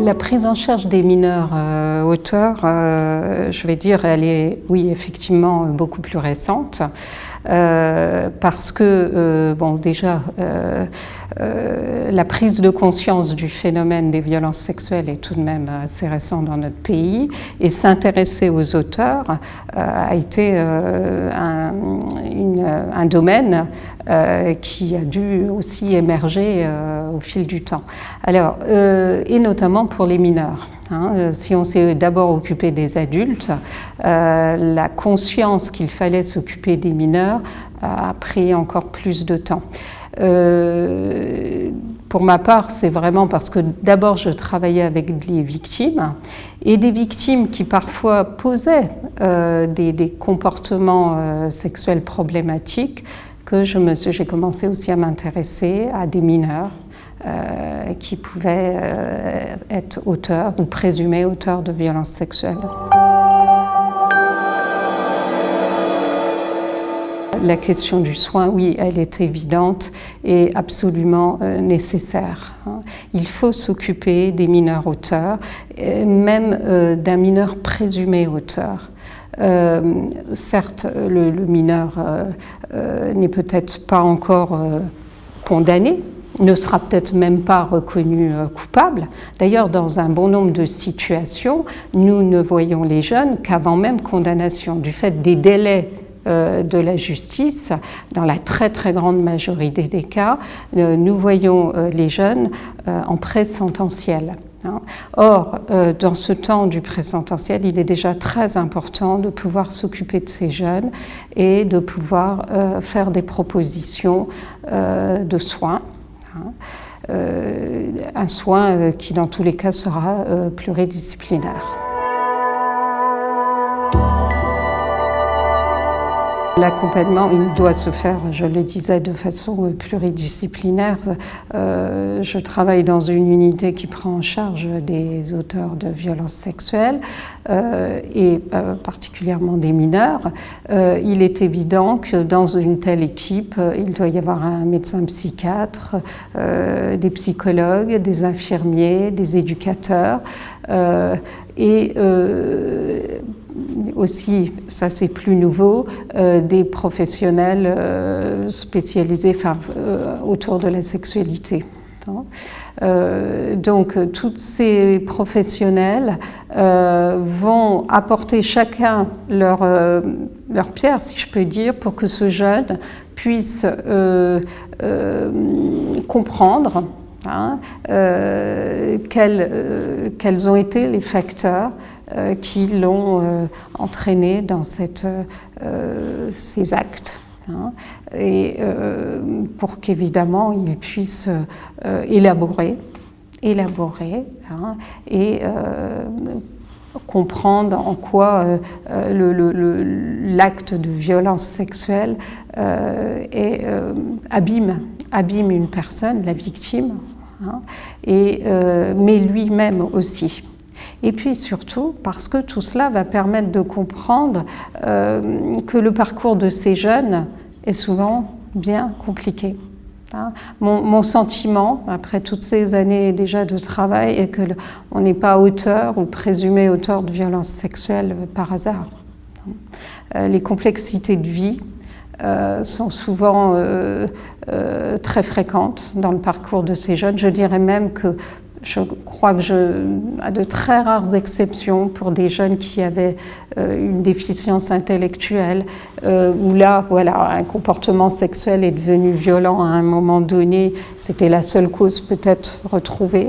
La prise en charge des mineurs auteurs, je vais dire, elle est, oui, effectivement, beaucoup plus récente. Parce que, bon, déjà, la prise de conscience du phénomène des violences sexuelles est tout de même assez récente dans notre pays, et s'intéresser aux auteurs a été un domaine qui a dû aussi émerger au fil du temps. Alors, et notamment pour les mineurs. Si on s'est d'abord occupé des adultes, la conscience qu'il fallait s'occuper des mineurs a pris encore plus de temps. Pour ma part, c'est vraiment parce que d'abord je travaillais avec les victimes, et des victimes qui parfois posaient des comportements sexuels problématiques, que j'ai commencé aussi à m'intéresser à des mineurs qui pouvaient être auteurs ou présumés auteurs de violences sexuelles. La question du soin, oui, elle est évidente et absolument nécessaire. Il faut s'occuper des mineurs auteurs, même d'un mineur présumé auteur. Certes, le mineur n'est peut-être pas encore condamné, ne sera peut-être même pas reconnu coupable. D'ailleurs, dans un bon nombre de situations, nous ne voyons les jeunes qu'avant même condamnation, du fait des délais de la justice. Dans la très très grande majorité des cas, nous voyons les jeunes en présententiel. Or, dans ce temps du présententiel, il est déjà très important de pouvoir s'occuper de ces jeunes et de pouvoir faire des propositions de soins. Un soin qui, dans tous les cas, sera pluridisciplinaire. L'accompagnement, il doit se faire, je le disais, de façon pluridisciplinaire. Je travaille dans une unité qui prend en charge des auteurs de violences sexuelles et particulièrement des mineurs. Il est évident que dans une telle équipe, il doit y avoir un médecin psychiatre, des psychologues, des infirmiers, des éducateurs et aussi, ça c'est plus nouveau, des professionnels spécialisés autour de la sexualité. Donc, tous ces professionnels vont apporter chacun leur pierre, si je peux dire, pour que ce jeune puisse comprendre quels ont été les facteurs qui l'ont entraîné dans ces actes. Et pour qu'évidemment il puisse élaborer et comprendre en quoi l'acte de violence sexuelle abîme une personne, la victime, mais lui-même aussi. Et puis surtout parce que tout cela va permettre de comprendre que le parcours de ces jeunes est souvent bien compliqué. Mon sentiment, après toutes ces années déjà de travail, est qu'on n'est pas auteur ou présumé auteur de violences sexuelles par hasard. Les complexités de vie sont souvent très fréquentes dans le parcours de ces jeunes. Je dirais même que je crois que à de très rares exceptions pour des jeunes qui avaient une déficience intellectuelle, où là, voilà, un comportement sexuel est devenu violent à un moment donné, c'était la seule cause peut-être retrouvée,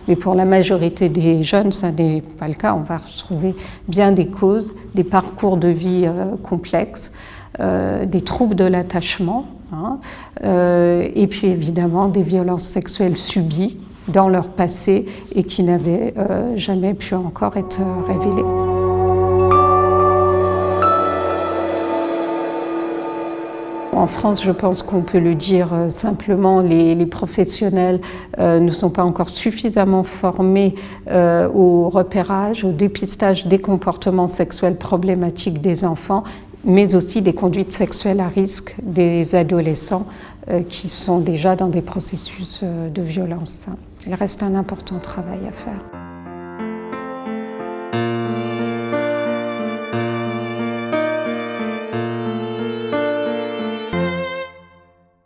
mais pour la majorité des jeunes, ça n'est pas le cas. On va retrouver bien des causes, des parcours de vie complexes, des troubles de l'attachement, et puis évidemment des violences sexuelles subies dans leur passé et qui n'avaient jamais pu encore être révélées. En France, je pense qu'on peut le dire simplement, les professionnels ne sont pas encore suffisamment formés au repérage, au dépistage des comportements sexuels problématiques des enfants, mais aussi des conduites sexuelles à risque des adolescents qui sont déjà dans des processus de violence. Il reste un important travail à faire.